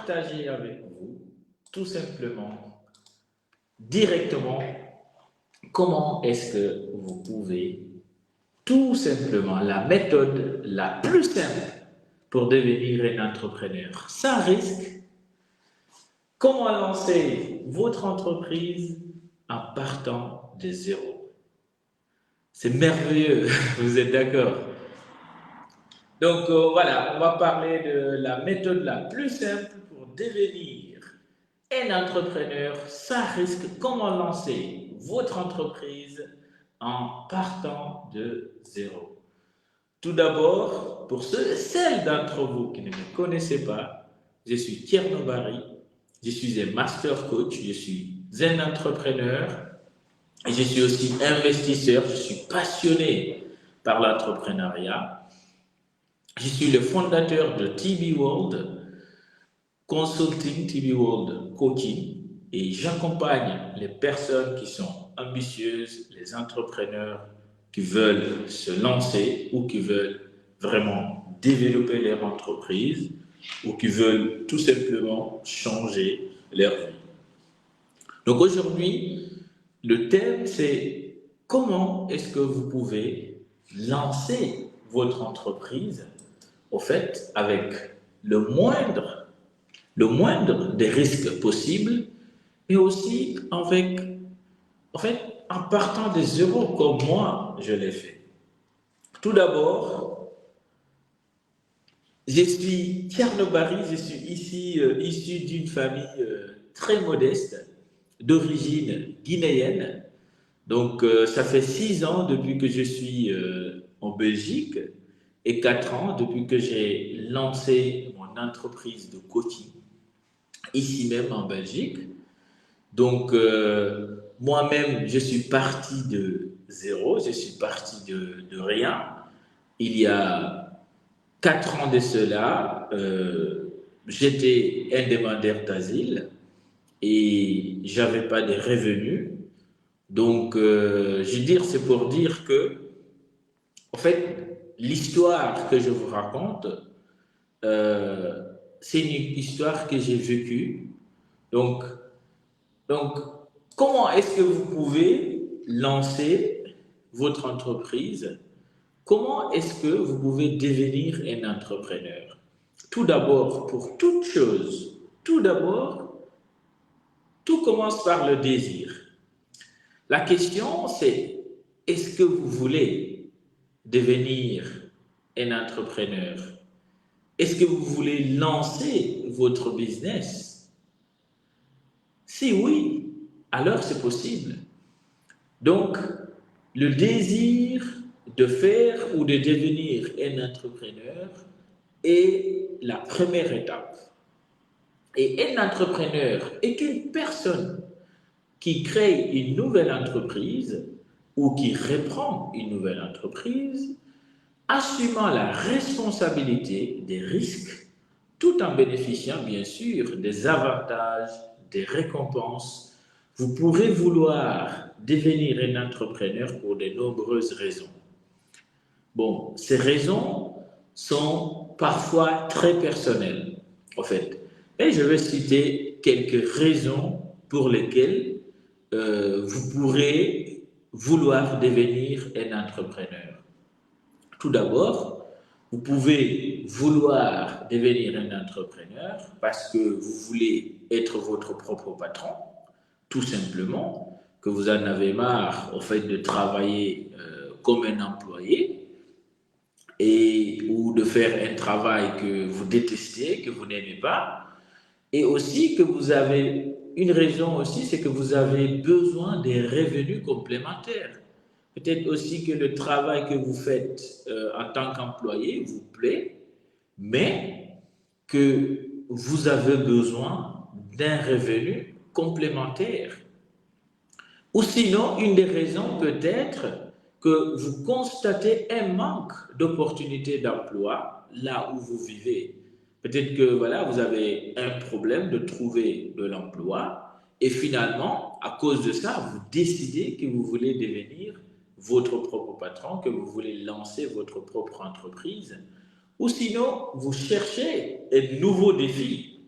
partager avec vous tout simplement, directement, comment est-ce que vous pouvez tout simplement la méthode la plus simple pour devenir un entrepreneur sans risque. Comment lancer votre entreprise en partant de zéro? C'est merveilleux, vous êtes d'accord? Donc voilà, on va parler de la méthode la plus simple pour devenir un entrepreneur sans risque. Comment lancer votre entreprise en partant de zéro? Tout d'abord, pour celles d'entre vous qui ne me connaissez pas, je suis Tierno Barry, je suis un master coach, je suis un entrepreneur et je suis aussi investisseur, je suis passionné par l'entrepreneuriat. Je suis le fondateur de TB World Consulting, TB World Coaching, et j'accompagne les personnes qui sont ambitieuses, les entrepreneurs qui veulent se lancer ou qui veulent vraiment développer leur entreprise ou qui veulent tout simplement changer leur vie. Donc aujourd'hui, le thème c'est comment est-ce que vous pouvez lancer votre entreprise au fait avec le moindre des risques possibles et aussi avec, en fait, en partant de zéro comme moi je l'ai fait. Tout d'abord, je suis Tierno Barry, je suis ici issu d'une famille très modeste, d'origine guinéenne. Donc, ça fait 6 ans depuis que je suis en Belgique et 4 ans depuis que j'ai lancé mon entreprise de coaching ici même en Belgique. Donc, moi-même, je suis parti de zéro, je suis parti de rien. Il y a 4 ans de cela, j'étais un demandeur d'asile et j'avais pas de revenus. Donc, je veux dire, c'est pour dire que, en fait, l'histoire que je vous raconte, euh, c'est une histoire que j'ai vécue. Donc, donc, comment est-ce que vous pouvez lancer votre entreprise? Comment est-ce que vous pouvez devenir un entrepreneur? Tout d'abord, pour toute chose, tout d'abord, tout commence par le désir. La question, c'est est-ce que vous voulez devenir un entrepreneur? Est-ce que vous voulez lancer votre business? Si oui, alors c'est possible. Donc, le désir de faire ou de devenir un entrepreneur est la première étape. Et un entrepreneur est une personne qui crée une nouvelle entreprise ou qui reprend une nouvelle entreprise, assumant la responsabilité des risques, tout en bénéficiant bien sûr des avantages, des récompenses. Vous pourrez vouloir devenir un entrepreneur pour de nombreuses raisons. Bon, ces raisons sont parfois très personnelles, en fait. Et je vais citer quelques raisons pour lesquelles vous pourrez vouloir devenir un entrepreneur. Tout d'abord, vous pouvez vouloir devenir un entrepreneur parce que vous voulez être votre propre patron, tout simplement, que vous en avez marre au fait de travailler comme un employé ou de faire un travail que vous détestez, que vous n'aimez pas, et aussi que vous avez une raison aussi, c'est que vous avez besoin des revenus complémentaires. Peut-être aussi que le travail que vous faites en tant qu'employé vous plaît, mais que vous avez besoin d'un revenu complémentaire. Ou sinon, une des raisons peut être que vous constatez un manque d'opportunités d'emploi là où vous vivez. Peut-être que voilà, vous avez un problème de trouver de l'emploi et finalement, à cause de ça, vous décidez que vous voulez devenir votre propre patron, que vous voulez lancer votre propre entreprise. Ou sinon, vous cherchez un nouveau défi.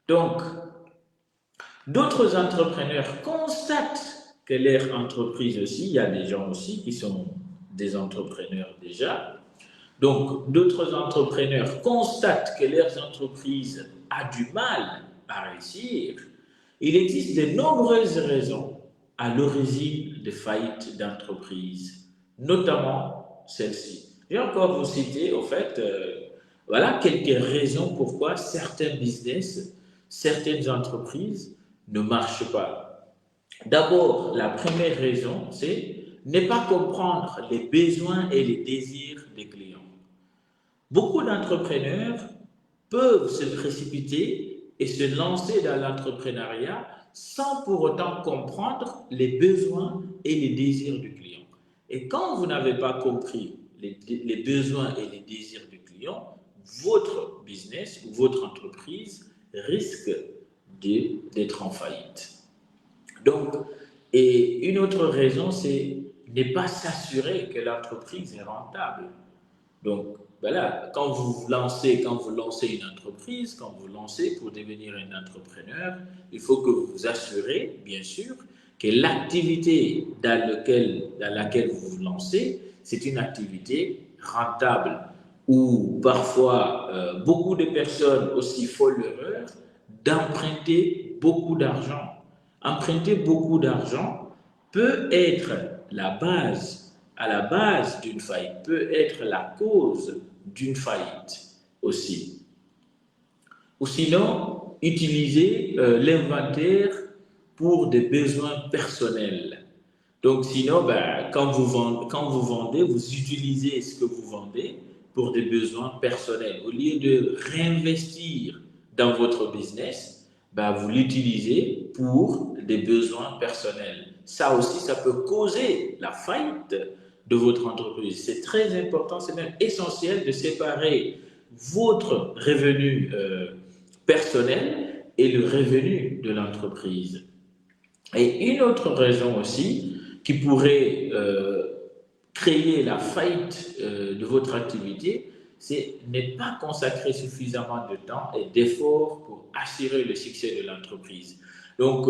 Donc, d'autres entrepreneurs constatent que leur entreprise aussi, il y a des gens aussi qui sont des entrepreneurs déjà. Donc, d'autres entrepreneurs constatent que leurs entreprises a du mal à réussir. Il existe de nombreuses raisons à l'origine des faillites d'entreprises, notamment celle-ci. Je vais encore vous citer, au fait, voilà quelques raisons pourquoi certains business, certaines entreprises ne marchent pas. D'abord, la première raison, c'est ne pas comprendre les besoins et les désirs des clients. Beaucoup d'entrepreneurs peuvent se précipiter et se lancer dans l'entrepreneuriat sans pour autant comprendre les besoins et les désirs du client. Et quand vous n'avez pas compris les besoins et les désirs du client, votre business ou votre entreprise risque d'être en faillite. Donc, et une autre raison, c'est ne pas s'assurer que l'entreprise est rentable. Donc, voilà, quand vous lancez une entreprise, quand vous lancez pour devenir un entrepreneur, il faut que vous vous assurez, bien sûr, que l'activité dans laquelle vous vous lancez, c'est une activité rentable. Ou parfois, beaucoup de personnes aussi font l'erreur d'emprunter beaucoup d'argent. Emprunter beaucoup d'argent peut être la base, à la base d'une faillite, peut être la cause d'une faillite aussi. Ou sinon, utiliser l'inventaire pour des besoins personnels. Donc sinon, ben, quand vous vendez, vous utilisez ce que vous vendez pour des besoins personnels. Au lieu de réinvestir dans votre business, ben, vous l'utilisez pour des besoins personnels. Ça aussi, ça peut causer la faillite de votre entreprise. C'est très important, c'est même essentiel de séparer votre revenu personnel et le revenu de l'entreprise. Et une autre raison aussi qui pourrait créer la faillite de votre activité, c'est ne pas consacrer suffisamment de temps et d'efforts pour assurer le succès de l'entreprise. Donc,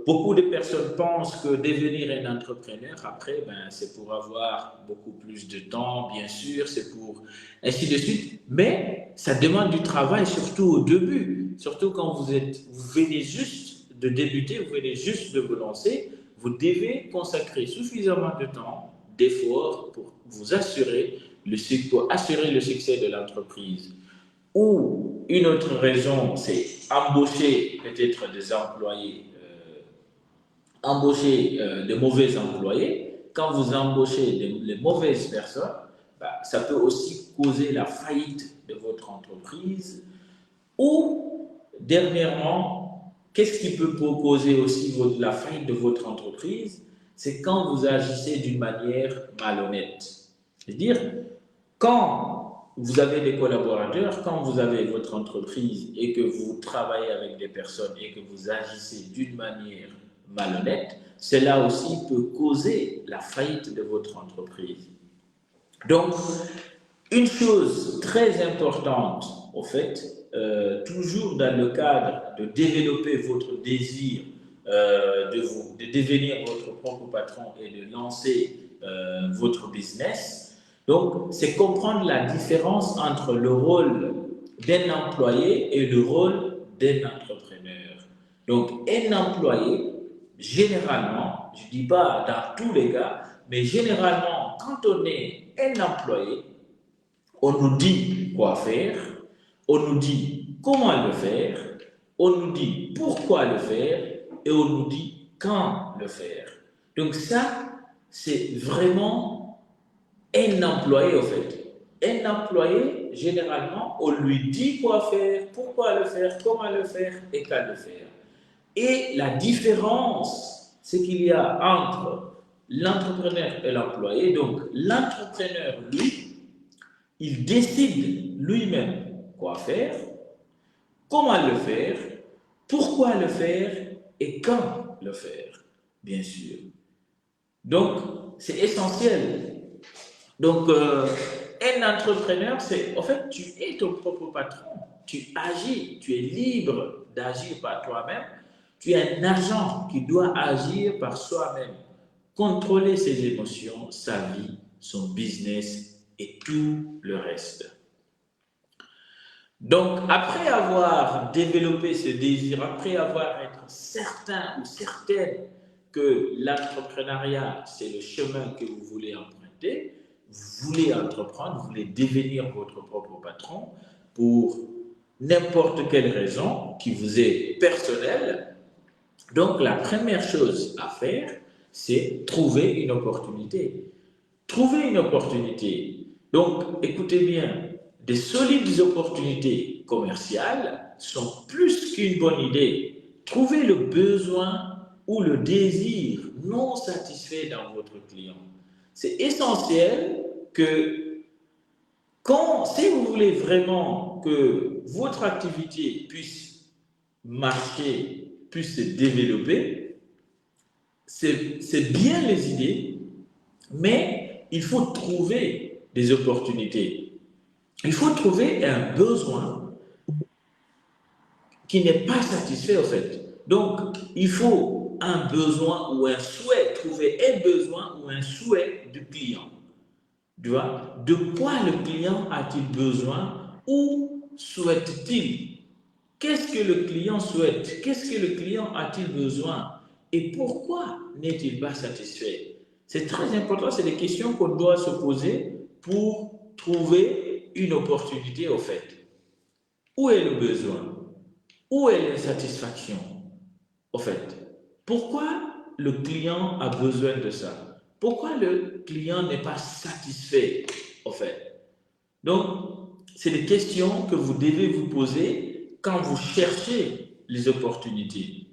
beaucoup de personnes pensent que devenir un entrepreneur, après, ben, c'est pour avoir beaucoup plus de temps, bien sûr, c'est pour ainsi de suite, mais ça demande du travail, surtout au début, surtout quand vous venez juste de débuter, vous venez juste de vous lancer, vous devez consacrer suffisamment de temps, d'efforts pour vous assurer pour assurer le succès de l'entreprise. Ou une autre raison, c'est embaucher peut-être des employés, embaucher de mauvais employés. Quand vous embauchez les mauvaises personnes, bah, ça peut aussi causer la faillite de votre entreprise. Ou, dernièrement, qu'est-ce qui peut causer aussi la faillite de votre entreprise? C'est quand vous agissez d'une manière malhonnête. C'est-à-dire, quand vous avez des collaborateurs, quand vous avez votre entreprise et que vous travaillez avec des personnes et que vous agissez d'une manière malhonnête, cela aussi peut causer la faillite de votre entreprise. Donc, une chose très importante, au fait, toujours dans le cadre de développer votre désir de devenir votre propre patron et de lancer votre business, donc c'est comprendre la différence entre le rôle d'un employé et le rôle d'un entrepreneur. Donc, un employé, généralement, je ne dis pas dans tous les cas, mais généralement, quand on est un employé, on nous dit quoi faire, on nous dit comment le faire, on nous dit pourquoi le faire et on nous dit quand le faire. Donc ça, c'est vraiment un employé en fait. Un employé, généralement, on lui dit quoi faire, pourquoi le faire, comment le faire et quand le faire. Et la différence, c'est qu'il y a entre l'entrepreneur et l'employé. Donc l'entrepreneur, lui, il décide lui-même quoi faire, comment le faire, pourquoi le faire et quand le faire, bien sûr. Donc, c'est essentiel. Donc, un entrepreneur, c'est, en fait, tu es ton propre patron. Tu agis, tu es libre d'agir par toi-même, tu es un agent qui doit agir par soi-même, contrôler ses émotions, sa vie, son business et tout le reste. Donc, après avoir développé ce désir, après avoir été certain ou certaine que l'entrepreneuriat, c'est le chemin que vous voulez emprunter, vous voulez entreprendre, vous voulez devenir votre propre patron pour n'importe quelle raison qui vous est personnelle. Donc, la première chose à faire, c'est trouver une opportunité. Trouver une opportunité. Donc, écoutez bien, des solides opportunités commerciales sont plus qu'une bonne idée. Trouvez le besoin ou le désir non satisfait dans votre client. C'est essentiel que si vous voulez vraiment que votre activité puisse marcher, puisse se développer, c'est bien les idées, mais il faut trouver des opportunités. Il faut trouver un besoin qui n'est pas satisfait en fait. Donc, il faut un besoin ou un souhait, trouver un besoin ou un souhait du client. Tu vois, de quoi le client a-t-il besoin? Où souhaite-t-il? Qu'est-ce que le client souhaite? Qu'est-ce que le client a-t-il besoin? Et pourquoi n'est-il pas satisfait? C'est très important, c'est des questions qu'on doit se poser pour trouver une opportunité au fait. Où est le besoin? Où est l'insatisfaction au fait? Pourquoi le client a besoin de ça? Pourquoi le client n'est pas satisfait au fait? Donc, c'est des questions que vous devez vous poser quand vous cherchez les opportunités.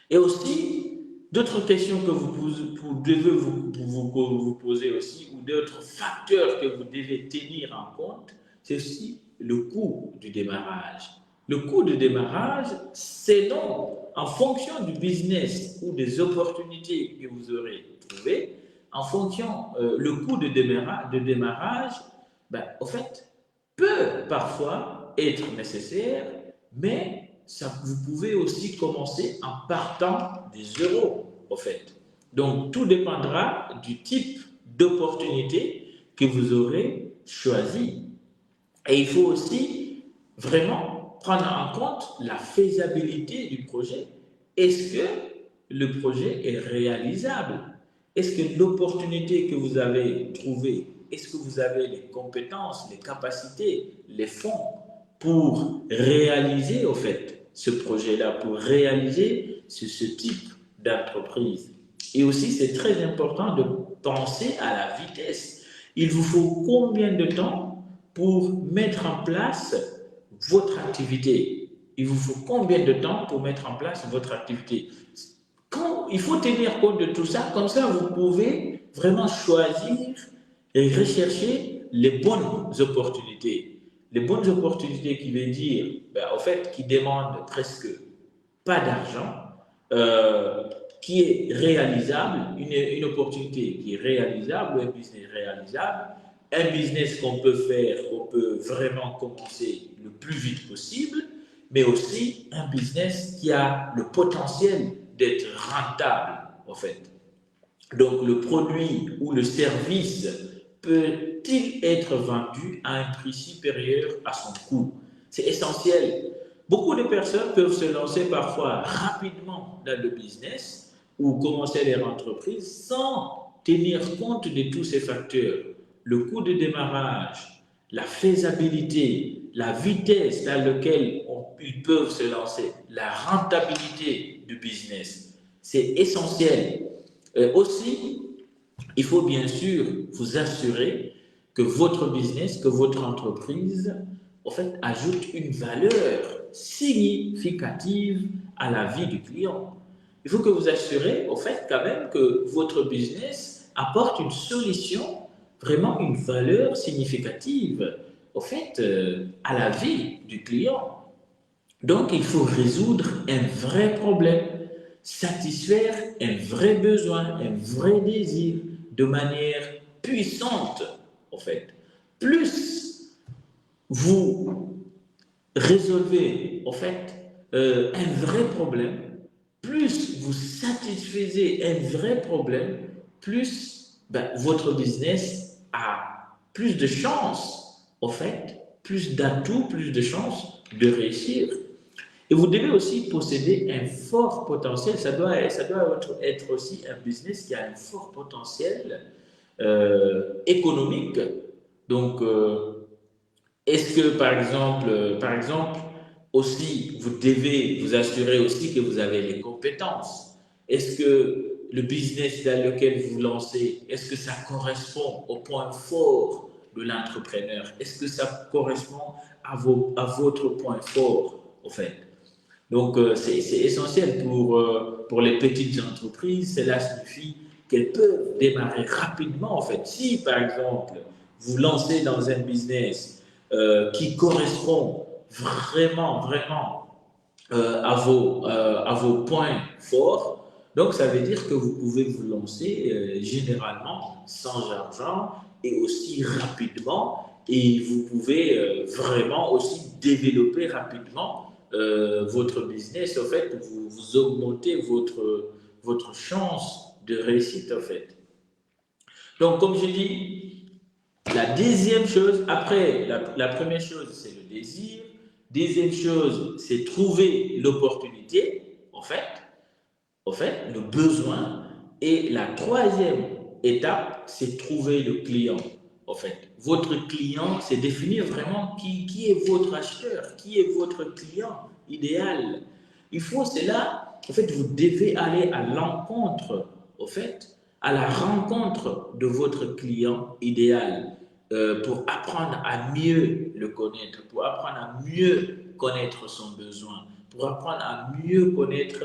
Et aussi, d'autres questions que vous devez vous poser aussi, ou d'autres facteurs que vous devez tenir en compte, c'est aussi le coût du démarrage. Le coût de démarrage, c'est donc en fonction du business ou des opportunités que vous aurez trouvées, en fonction, le coût de démarrage, ben, au fait, peut parfois être nécessaire, mais vous pouvez aussi commencer en partant des zéros, au fait. Donc, tout dépendra du type d'opportunité que vous aurez choisi. Et il faut aussi vraiment prendre en compte la faisabilité du projet. Est-ce que le projet est réalisable? Est-ce que l'opportunité que vous avez trouvée, est-ce que vous avez les compétences, les capacités, les fonds pour réaliser, au fait, ce projet-là, pour réaliser ce type d'entreprise? Et aussi, c'est très important de penser à la vitesse. Il vous faut combien de temps pour mettre en place votre activité? Il vous faut combien de temps pour mettre en place votre activité? Il faut tenir compte de tout ça, comme ça vous pouvez vraiment choisir et rechercher les bonnes opportunités. Les bonnes opportunités qui veut dire, ben, en fait, qui demandent presque pas d'argent, qui est réalisable, une opportunité qui est réalisable, ou un business réalisable, un business qu'on peut faire, qu'on peut vraiment commencer le plus vite possible, mais aussi un business qui a le potentiel d'être rentable, en fait. Donc, le produit ou le service peut-il être vendu à un prix supérieur à son coût? C'est essentiel. Beaucoup de personnes peuvent se lancer parfois rapidement dans le business ou commencer leur entreprise sans tenir compte de tous ces facteurs. Le coût de démarrage, la faisabilité, la vitesse dans laquelle ils peuvent se lancer, la rentabilité du business. C'est essentiel. Aussi, il faut bien sûr vous assurer que votre business, que votre entreprise, en fait, ajoute une valeur significative à la vie du client. Il faut que vous assurez, en fait, quand même que votre business apporte une solution, vraiment une valeur significative, en fait, à la vie du client. Donc, il faut résoudre un vrai problème, satisfaire un vrai besoin, un vrai désir, de manière puissante, en fait. Plus vous résolvez, en fait, un vrai problème, plus vous satisfaisez un vrai problème, plus ben, votre business a plus de chances, en fait, plus d'atouts, plus de chances de réussir. Et vous devez aussi posséder un fort potentiel. Ça doit être aussi un business qui a un fort potentiel économique. Donc, est-ce que, par exemple, aussi, vous devez vous assurer aussi que vous avez les compétences? Est-ce que le business dans lequel vous vous lancez, est-ce que ça correspond au point fort de l'entrepreneur? Est-ce que ça correspond à votre point fort, en fait? Donc, c'est essentiel pour les petites entreprises. Cela signifie qu'elles peuvent démarrer rapidement. En fait, si par exemple, vous lancez dans un business qui correspond vraiment à vos points forts, donc ça veut dire que vous pouvez vous lancer généralement sans argent et aussi rapidement. Et vous pouvez vraiment aussi développer rapidement votre business, en fait, vous augmentez votre chance de réussite, en fait. Donc, comme je dis, la deuxième chose, après, la première chose, c'est le désir. Deuxième chose, c'est trouver l'opportunité, en fait, le besoin. Et la troisième étape, c'est trouver le client. En fait, votre client, c'est définir vraiment qui est votre acheteur, qui est votre client idéal. Il faut cela, en fait, vous devez aller à l'encontre, en fait, à la rencontre de votre client idéal pour apprendre à mieux le connaître, pour apprendre à mieux connaître son besoin, pour apprendre à mieux connaître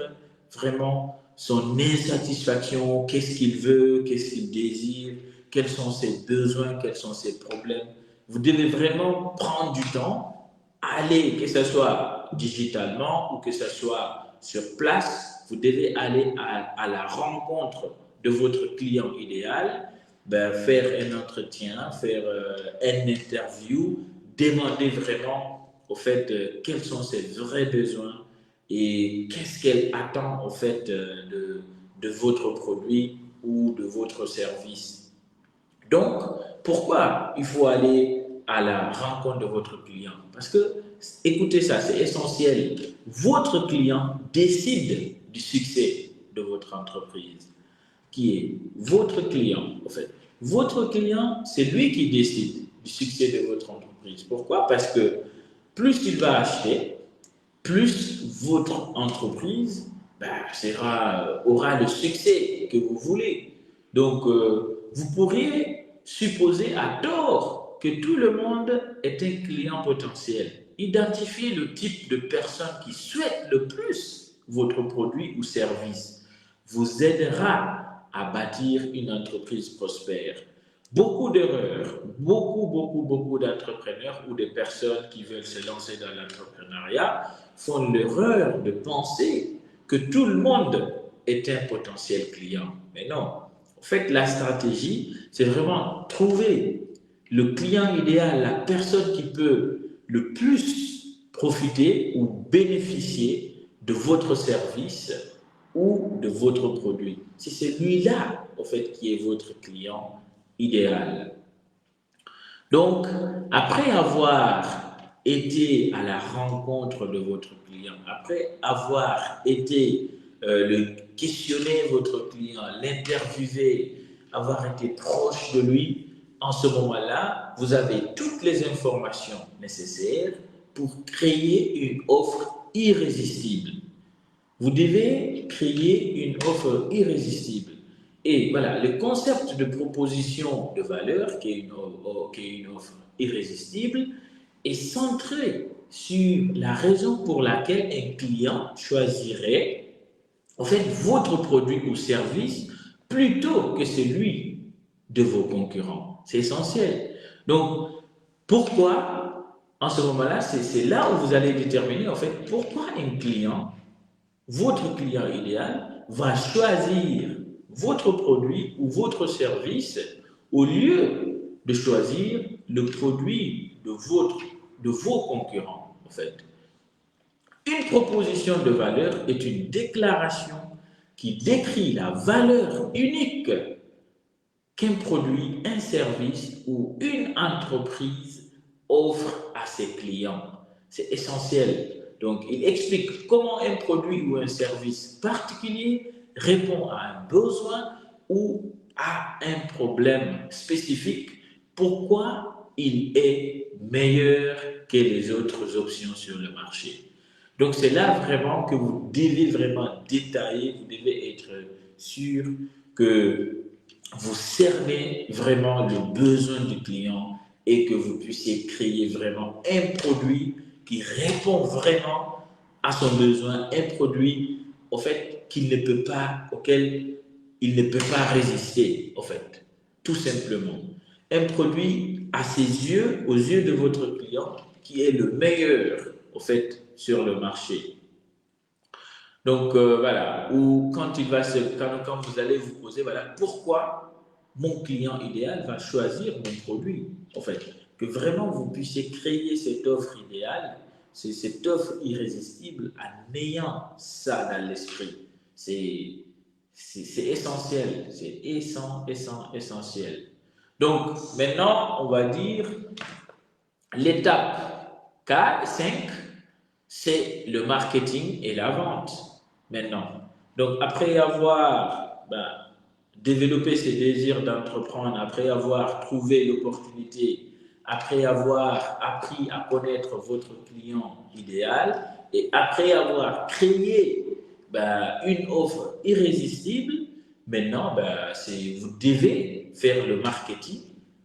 vraiment son insatisfaction, qu'est-ce qu'il veut, qu'est-ce qu'il désire, quels sont ses besoins, quels sont ses problèmes. Vous devez vraiment prendre du temps, aller, que ce soit digitalement ou que ce soit sur place, vous devez aller à la rencontre de votre client idéal, ben, faire un entretien, faire une interview, demander vraiment au fait quels sont ses vrais besoins, et qu'est-ce qu'elle attend en fait de votre produit ou de votre service. Donc, pourquoi il faut aller à la rencontre de votre client? Parce que, écoutez ça, c'est essentiel. Votre client décide du succès de votre entreprise, qui est votre client, en fait. Votre client, c'est lui qui décide du succès de votre entreprise. Pourquoi? Parce que plus il va acheter, plus votre entreprise ben, aura le succès que vous voulez. Donc, vous pourriez supposer à tort que tout le monde est un client potentiel. Identifiez le type de personne qui souhaite le plus votre produit ou service vous aidera à bâtir une entreprise prospère. Beaucoup d'erreurs, beaucoup d'entrepreneurs ou de personnes qui veulent se lancer dans l'entrepreneuriat font l'erreur de penser que tout le monde est un potentiel client. Mais non. En fait, la stratégie, c'est vraiment trouver le client idéal, la personne qui peut le plus profiter ou bénéficier de votre service ou de votre produit. C'est celui-là, en fait, qui est votre client idéal. Donc, après avoir été à la rencontre de votre client, après avoir été le questionner votre client, l'interviewer, avoir été proche de lui, en ce moment-là, vous avez toutes les informations nécessaires pour créer une offre irrésistible. Vous devez créer une offre irrésistible. Et voilà, le concept de proposition de valeur, qui est une offre irrésistible, est centré sur la raison pour laquelle un client choisirait en fait votre produit ou service plutôt que celui de vos concurrents. C'est essentiel. Donc, pourquoi, en ce moment-là, c'est là où vous allez déterminer en fait pourquoi un client, votre client idéal, va choisir votre produit ou votre service au lieu de choisir le produit de vos concurrents, en fait. Une proposition de valeur est une déclaration qui décrit la valeur unique qu'un produit, un service ou une entreprise offre à ses clients. C'est essentiel. Donc, il explique comment un produit ou un service particulier répond à un besoin ou à un problème spécifique, pourquoi il est meilleur que les autres options sur le marché. Donc, c'est là vraiment que vous devez vraiment détailler, vous devez être sûr que vous cernez vraiment le besoin du client et que vous puissiez créer vraiment un produit qui répond vraiment à son besoin, un produit au fait qu'il ne peut pas, auquel il ne peut pas résister, au fait, tout simplement. Un produit à ses yeux, aux yeux de votre client, qui est le meilleur, au fait, sur le marché. Donc voilà, ou quand quand vous allez vous poser, voilà, pourquoi mon client idéal va choisir mon produit, en fait, que vraiment vous puissiez créer cette offre idéale, c'est cette offre irrésistible en ayant ça dans l'esprit. C'est essentiel, c'est essentiel. Donc maintenant, on va dire l'étape 4, 5, c'est le marketing et la vente maintenant. Donc, après avoir développé ses désirs d'entreprendre, après avoir trouvé l'opportunité, après avoir appris à connaître votre client idéal et après avoir créé une offre irrésistible, maintenant, vous devez faire le marketing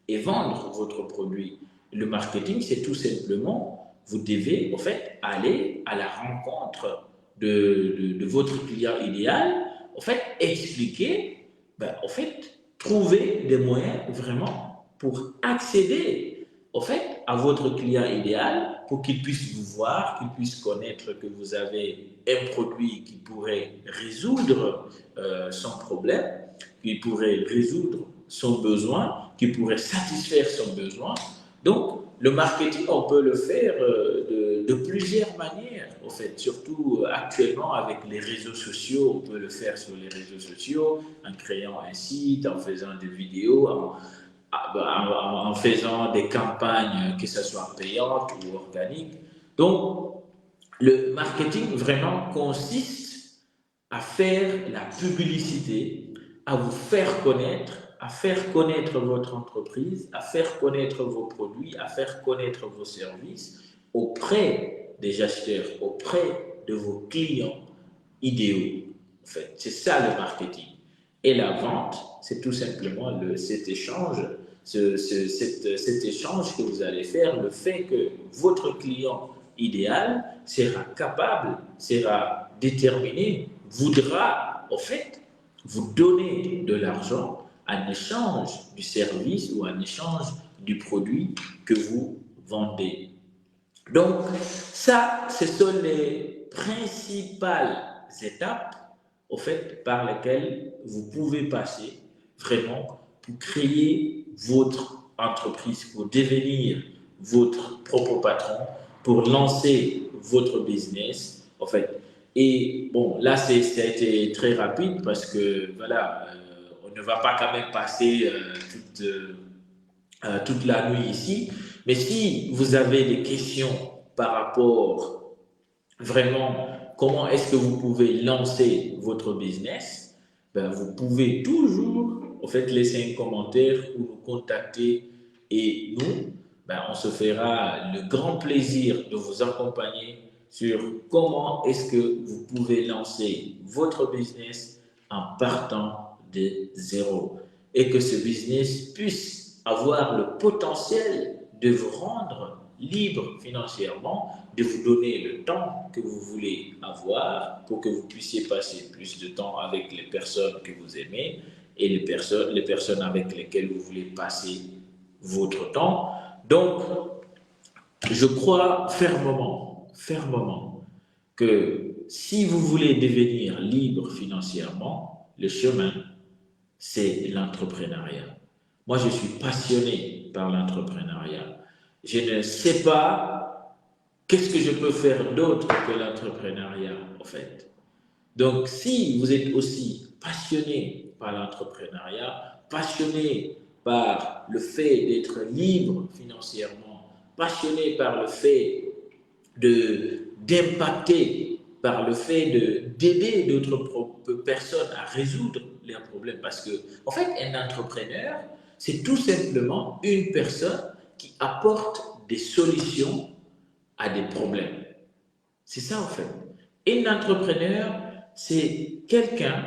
et vendre votre produit. Le marketing, c'est tout simplement, vous devez, en fait, aller à la rencontre de votre client idéal, en fait, expliquer, en fait, trouver des moyens vraiment pour accéder, en fait, à votre client idéal pour qu'il puisse vous voir, qu'il puisse connaître que vous avez un produit qui pourrait résoudre son problème, qui pourrait résoudre son besoin, qui pourrait satisfaire son besoin. Donc, le marketing, on peut le faire de plusieurs manières, en fait, surtout actuellement avec les réseaux sociaux. On peut le faire sur les réseaux sociaux, en créant un site, en faisant des vidéos, en faisant des campagnes, que ce soit payantes ou organiques. Donc, le marketing vraiment consiste à faire la publicité, à vous faire connaître, à faire connaître votre entreprise, à faire connaître vos produits, à faire connaître vos services auprès des acheteurs, auprès de vos clients idéaux. En fait, c'est ça le marketing. Et la vente, c'est tout simplement cet échange, cet échange que vous allez faire, le fait que votre client idéal sera capable, sera déterminé, voudra, en fait, vous donner de l'argent en échange du service ou en échange du produit que vous vendez. Donc, ça, ce sont les principales étapes, au fait, par lesquelles vous pouvez passer vraiment pour créer votre entreprise, pour devenir votre propre patron, pour lancer votre business, en fait. Et bon, là, ça a été très rapide parce que, voilà, on ne va pas quand même passer toute la nuit ici. Mais si vous avez des questions par rapport vraiment comment est-ce que vous pouvez lancer votre business, vous pouvez toujours en fait, laisser un commentaire ou nous contacter et nous, on se fera le grand plaisir de vous accompagner sur comment est-ce que vous pouvez lancer votre business en partant de zéro et que ce business puisse avoir le potentiel de vous rendre libre financièrement, de vous donner le temps que vous voulez avoir pour que vous puissiez passer plus de temps avec les personnes que vous aimez et les personnes avec lesquelles vous voulez passer votre temps. Donc, je crois fermement que si vous voulez devenir libre financièrement, le chemin, c'est l'entrepreneuriat. Moi, je suis passionné par l'entrepreneuriat. Je ne sais pas qu'est-ce que je peux faire d'autre que l'entrepreneuriat, en fait? Donc, si vous êtes aussi passionné par l'entrepreneuriat, passionné par le fait d'être libre financièrement, passionné par le fait d'impacter, par le fait d'aider d'autres personnes à résoudre leurs problèmes. Parce que, en fait, un entrepreneur, c'est tout simplement une personne qui apporte des solutions à des problèmes. C'est ça, en fait. Un entrepreneur, c'est quelqu'un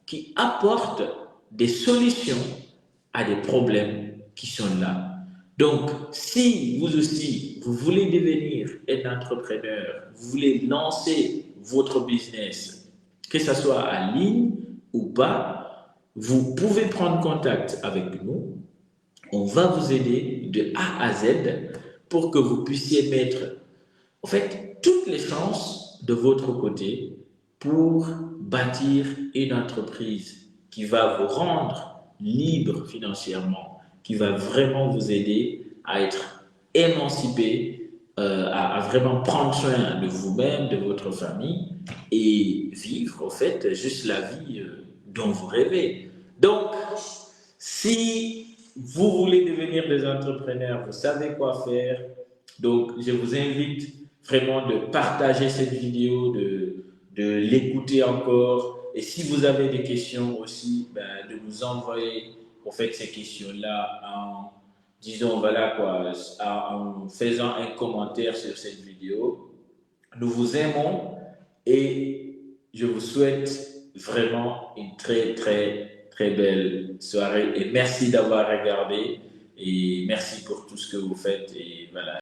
qui apporte des solutions à des problèmes qui sont là. Donc, si vous aussi, vous voulez devenir un entrepreneur, vous voulez lancer votre business, que ce soit en ligne ou pas, vous pouvez prendre contact avec nous. On va vous aider de A à Z pour que vous puissiez mettre en fait, toutes les chances de votre côté pour bâtir une entreprise qui va vous rendre libre financièrement, qui va vraiment vous aider à être émancipé, à vraiment prendre soin de vous-même, de votre famille et vivre, en fait, juste la vie dont vous rêvez. Donc, si vous voulez devenir des entrepreneurs, vous savez quoi faire. Donc, je vous invite vraiment de partager cette vidéo, de l'écouter encore. Et si vous avez des questions aussi, ben, de nous envoyer en fait ces questions-là en disons voilà quoi, en faisant un commentaire sur cette vidéo. Nous vous aimons et je vous souhaite vraiment une très très très belle soirée et merci d'avoir regardé et merci pour tout ce que vous faites et voilà.